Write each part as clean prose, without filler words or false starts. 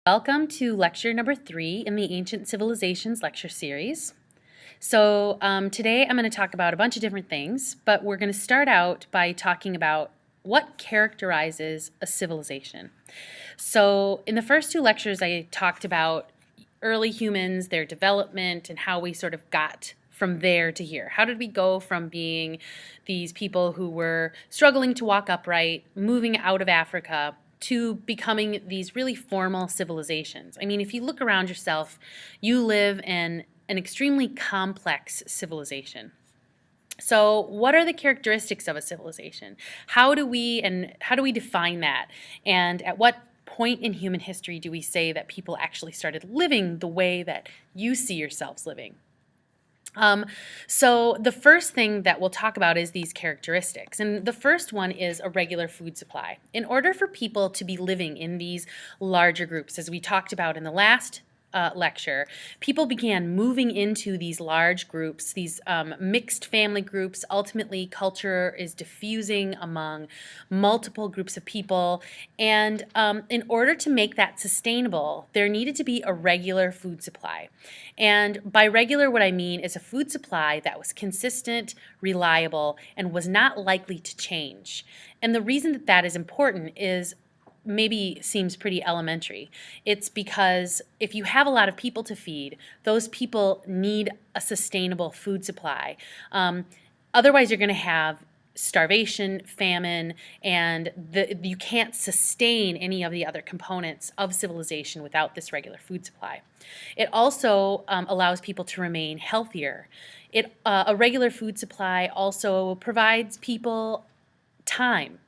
Welcome to lecture number 3 in the Ancient Civilizations lecture series. Today I'm going to talk about a bunch of different things, but we're going to start out by talking about what characterizes a civilization. So in the first 2 lectures I talked about early humans, their development, and how we sort of got from there to here. How did we go from being these people who were struggling to walk upright, moving out of Africa, to becoming these really formal civilizations? I mean, if you look around yourself, you live in an extremely complex civilization. So, what are the characteristics of a civilization? How do we define that? And at what point in human history do we say that people actually started living the way that you see yourselves living? So the first thing that we'll talk about is these characteristics. And the first one is a regular food supply. In order for people to be living in these larger groups, as we talked about in the last lecture, people began moving into these large groups, these mixed family groups. Ultimately, culture is diffusing among multiple groups of people. And in order to make that sustainable, there needed to be a regular food supply. And by regular, what I mean is a food supply that was consistent, reliable, and was not likely to change. And the reason that that is important is maybe seems pretty elementary. It's because if you have a lot of people to feed, those people need a sustainable food supply. Otherwise, you're going to have starvation, famine, and you can't sustain any of the other components of civilization without this regular food supply. It also allows people to remain healthier. A regular food supply also provides people time.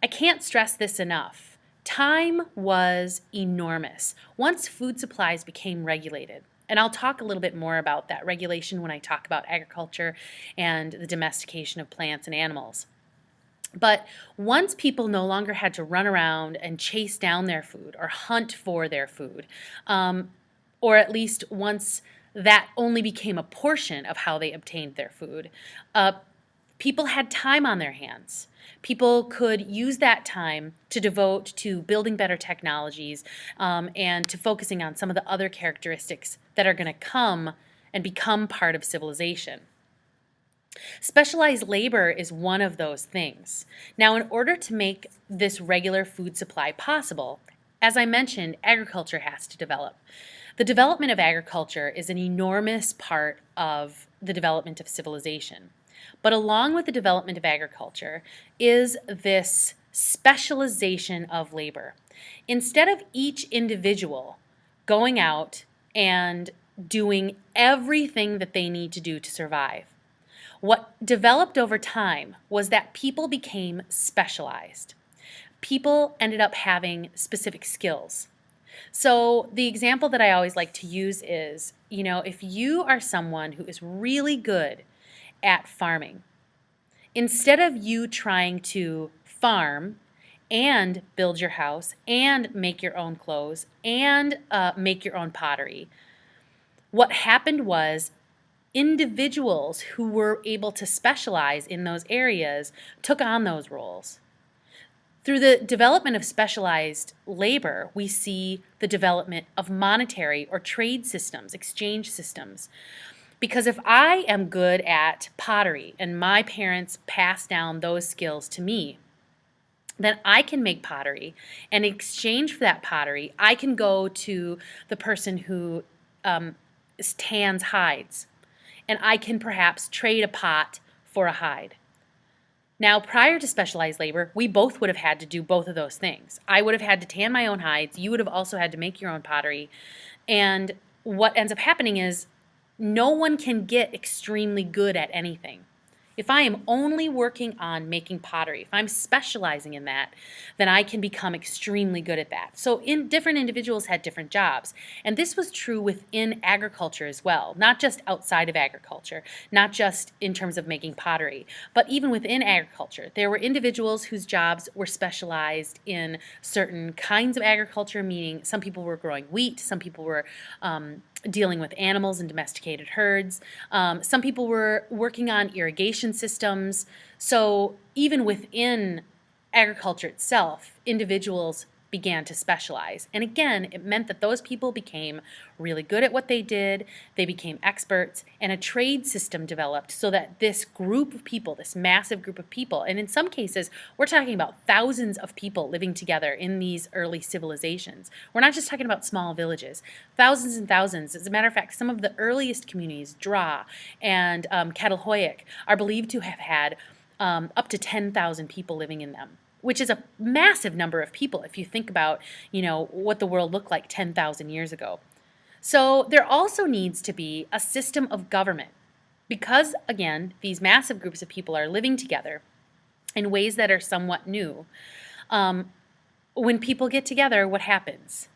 I can't stress this enough. Time was enormous once food supplies became regulated. And I'll talk a little bit more about that regulation when I talk about agriculture and the domestication of plants and animals. But once people no longer had to run around and chase down their food or hunt for their food, or at least once that only became a portion of how they obtained their food, people had time on their hands. People could use that time to devote to building better technologies and to focusing on some of the other characteristics that are going to come and become part of civilization. Specialized labor is one of those things. Now, in order to make this regular food supply possible, as I mentioned, agriculture has to develop. The development of agriculture is an enormous part of the development of civilization. But along with the development of agriculture is this specialization of labor. Instead of each individual going out and doing everything that they need to do to survive, what developed over time was that people became specialized. People ended up having specific skills. So the example that I always like to use is, if you are someone who is really good at farming, instead of you trying to farm and build your house and make your own clothes and make your own pottery, what happened was individuals who were able to specialize in those areas took on those roles. Through the development of specialized labor, we see the development of monetary or trade systems, exchange systems. Because if I am good at pottery and my parents pass down those skills to me, then I can make pottery. And in exchange for that pottery, I can go to the person who tans hides, and I can perhaps trade a pot for a hide. Now, prior to specialized labor, we both would have had to do both of those things. I would have had to tan my own hides. You would have also had to make your own pottery. And what ends up happening is no one can get extremely good at anything. If I am only working on making pottery, if I'm specializing in that, then I can become extremely good at that. So different individuals had different jobs. And this was true within agriculture as well, not just outside of agriculture, not just in terms of making pottery, but even within agriculture. There were individuals whose jobs were specialized in certain kinds of agriculture, meaning some people were growing wheat, some people were dealing with animals and domesticated herds. Some people were working on irrigation systems. So even within agriculture itself, individuals began to specialize. And again, it meant that those people became really good at what they did, they became experts, and a trade system developed so that this group of people, this massive group of people, and in some cases, we're talking about thousands of people living together in these early civilizations. We're not just talking about small villages, thousands and thousands. As a matter of fact, some of the earliest communities, Dra and Catalhoyuk, are believed to have had up to 10,000 people living in them, which is a massive number of people if you think about, what the world looked like 10,000 years ago. So there also needs to be a system of government because, again, these massive groups of people are living together in ways that are somewhat new. When people get together, what happens?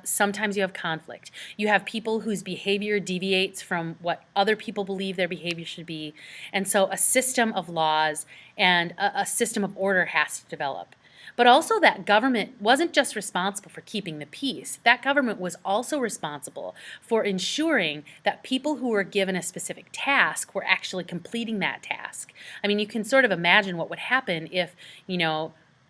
Sometimes you have conflict. You have people whose behavior deviates from what other people believe their behavior should be. And so a system of laws and a system of order has to develop. But also that government wasn't just responsible for keeping the peace. That government was also responsible for ensuring that people who were given a specific task were actually completing that task. I mean, you can sort of imagine what would happen if,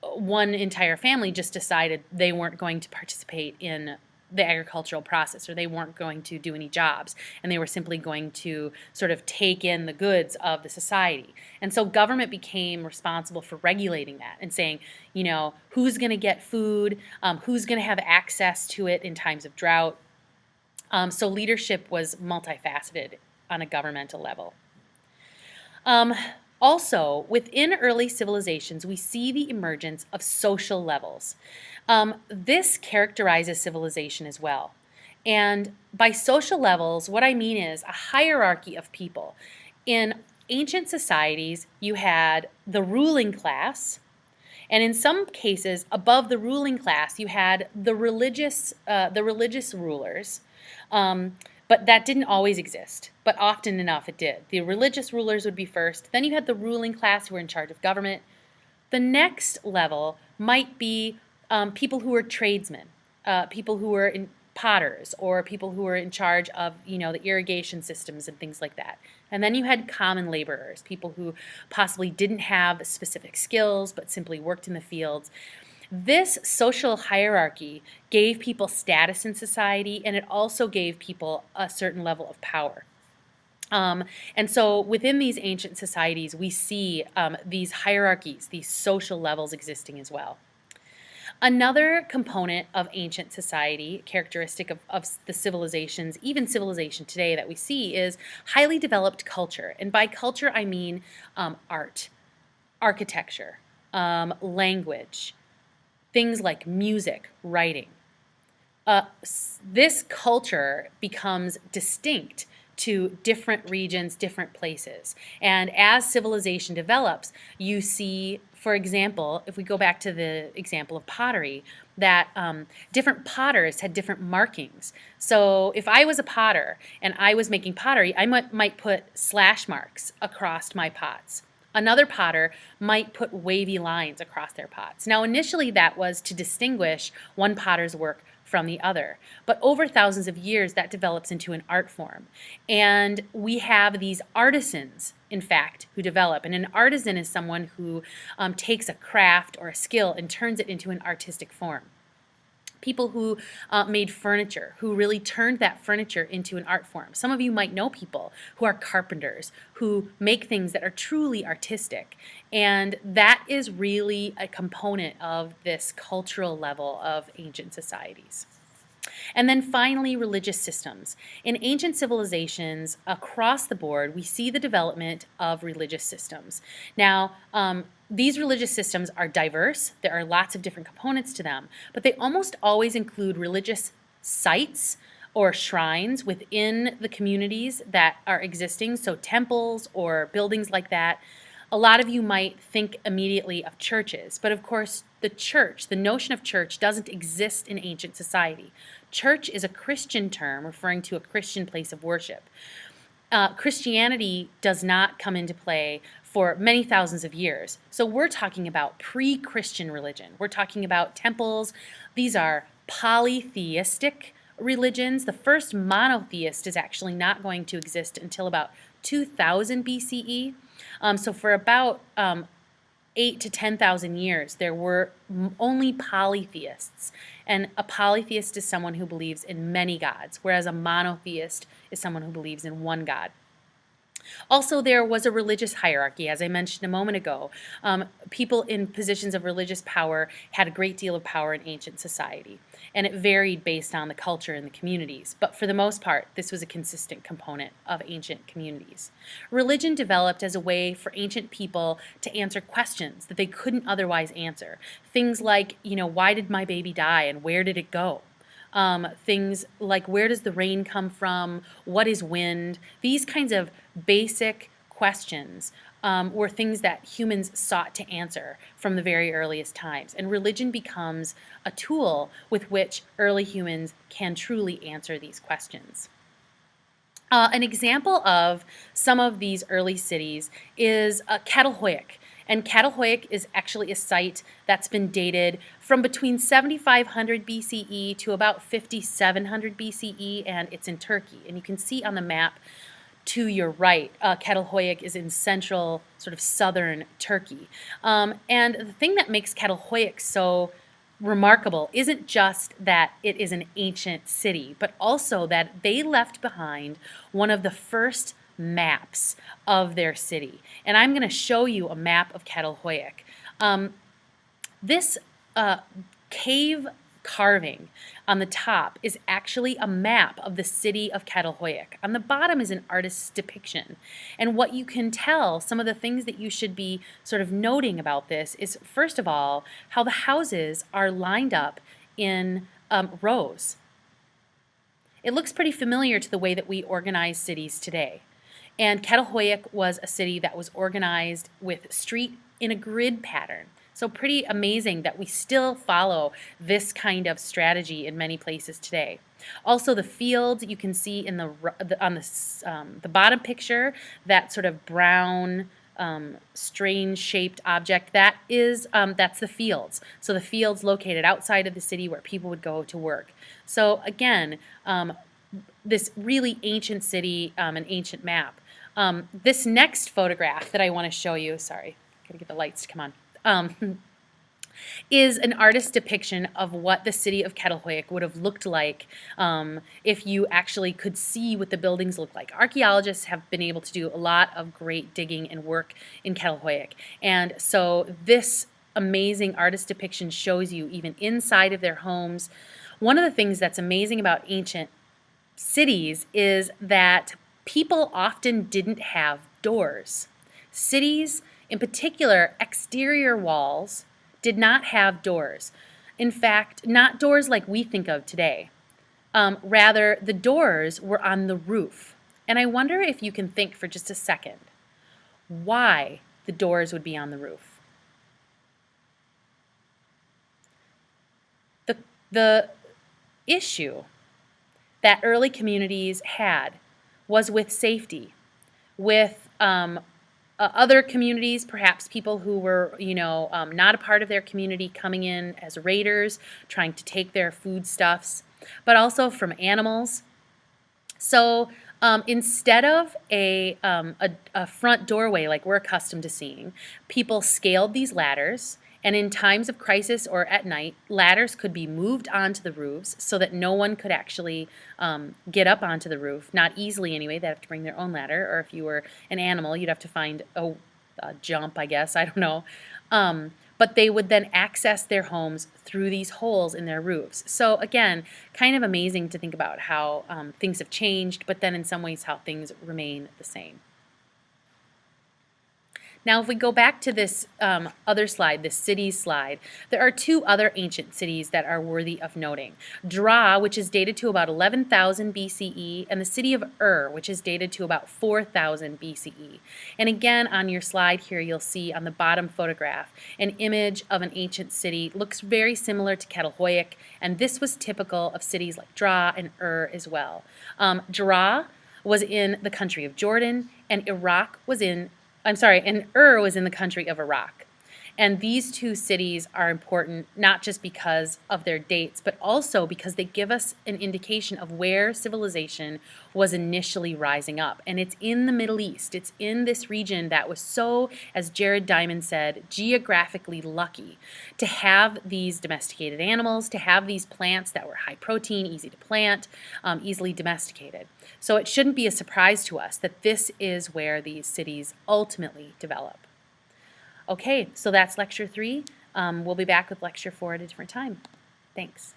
one entire family just decided they weren't going to participate in the agricultural process, or they weren't going to do any jobs, and they were simply going to sort of take in the goods of the society. And so government became responsible for regulating that and saying, who's going to get food, who's going to have access to it in times of drought. So leadership was multifaceted on a governmental level. Also, within early civilizations, we see the emergence of social levels. This characterizes civilization as well. And by social levels, what I mean is a hierarchy of people. In ancient societies, you had the ruling class, and in some cases, above the ruling class, you had the religious rulers. But that didn't always exist, but often enough it did. The religious rulers would be first, then you had the ruling class who were in charge of government. The next level might be people who were tradesmen, people who were potters, or people who were in charge of, the irrigation systems and things like that. And then you had common laborers, people who possibly didn't have specific skills, but simply worked in the fields. This social hierarchy gave people status in society, and it also gave people a certain level of power. And so within these ancient societies, we see these hierarchies, these social levels existing as well. Another component of ancient society, characteristic of the civilizations, even civilization today that we see, is highly developed culture. And by culture, I mean art, architecture, language, things like music, writing. This culture becomes distinct to different regions, different places. And as civilization develops, you see, for example, if we go back to the example of pottery, that different potters had different markings. So if I was a potter and I was making pottery, I might put slash marks across my pots. Another potter might put wavy lines across their pots. Now, initially that was to distinguish one potter's work from the other. But over thousands of years, that develops into an art form. And we have these artisans, in fact, who develop. And an artisan is someone who takes a craft or a skill and turns it into an artistic form. People who made furniture, who really turned that furniture into an art form. Some of you might know people who are carpenters, who make things that are truly artistic. And that is really a component of this cultural level of ancient societies. And then finally, religious systems. In ancient civilizations across the board, we see the development of religious systems. Now, these religious systems are diverse. There are lots of different components to them, but they almost always include religious sites or shrines within the communities that are existing, so temples or buildings like that. A lot of you might think immediately of churches, but of course the church, the notion of church, doesn't exist in ancient society. Church is a Christian term referring to a Christian place of worship. Christianity does not come into play for many thousands of years. So we're talking about pre-Christian religion. We're talking about temples. These are polytheistic religions. The first monotheist is actually not going to exist until about 2000 BCE. So for about 8 to 10,000 years, there were only polytheists. And a polytheist is someone who believes in many gods, whereas a monotheist is someone who believes in one god. Also, there was a religious hierarchy, as I mentioned a moment ago. People in positions of religious power had a great deal of power in ancient society, and it varied based on the culture in the communities. But for the most part, this was a consistent component of ancient communities. Religion developed as a way for ancient people to answer questions that they couldn't otherwise answer. Things like, why did my baby die and where did it go? Things like where does the rain come from? What is wind? These kinds of basic questions were things that humans sought to answer from the very earliest times. And religion becomes a tool with which early humans can truly answer these questions. An example of some of these early cities is Catalhoyuk. And Catalhoyuk is actually a site that's been dated from between 7500 BCE to about 5700 BCE, and it's in Turkey. And you can see on the map to your right, Catalhoyuk is in central, sort of southern Turkey. And the thing that makes Catalhoyuk so remarkable isn't just that it is an ancient city, but also that they left behind one of the first maps of their city. And I'm going to show you a map of Catalhoyuk. This cave carving on the top is actually a map of the city of Catalhoyuk. On the bottom is an artist's depiction. And what you can tell, some of the things that you should be sort of noting about this is, first of all, how the houses are lined up in rows. It looks pretty familiar to the way that we organize cities today. And Catalhoyuk was a city that was organized with street in a grid pattern. So pretty amazing that we still follow this kind of strategy in many places today. Also, the fields you can see in the bottom picture, that sort of brown, strange-shaped object, that's the fields. So the fields located outside of the city where people would go to work. So again, this really ancient city, an ancient map. This next photograph that I want to show you, sorry, gotta get the lights to come on, is an artist's depiction of what the city of Catalhoyuk would have looked like if you actually could see what the buildings look like. Archaeologists have been able to do a lot of great digging and work in Catalhoyuk, and so this amazing artist depiction shows you even inside of their homes. One of the things that's amazing about ancient cities is that people often didn't have doors. Cities, in particular, exterior walls did not have doors. In fact, not doors like we think of today. Rather, the doors were on the roof. And I wonder if you can think for just a second why the doors would be on the roof. The issue that early communities had was with safety, with other communities, perhaps people who were, not a part of their community coming in as raiders, trying to take their foodstuffs, but also from animals. So instead of a front doorway like we're accustomed to seeing, people scaled these ladders. And in times of crisis or at night, ladders could be moved onto the roofs so that no one could actually get up onto the roof. Not easily anyway, they'd have to bring their own ladder. Or if you were an animal, you'd have to find a jump, I guess, I don't know. But they would then access their homes through these holes in their roofs. So again, kind of amazing to think about how things have changed, but then in some ways how things remain the same. Now, if we go back to this other slide, this cities slide, there are two other ancient cities that are worthy of noting. Dra, which is dated to about 11,000 BCE, and the city of which is dated to about 4,000 BCE. And again, on your slide here, you'll see on the bottom photograph an image of an ancient city. Looks very similar to Catalhoyuk, and this was typical of cities like Dra and as well. Dra was in the country of Jordan, and and was in the country of Iraq. And these two cities are important not just because of their dates, but also because they give us an indication of where civilization was initially rising up. And it's in the Middle East. It's in this region that was so, as Jared Diamond said, geographically lucky to have these domesticated animals, to have these plants that were high protein, easy to plant, easily domesticated. So it shouldn't be a surprise to us that this is where these cities ultimately develop. Okay, so that's lecture 3. We'll be back with lecture 4 at a different time. Thanks.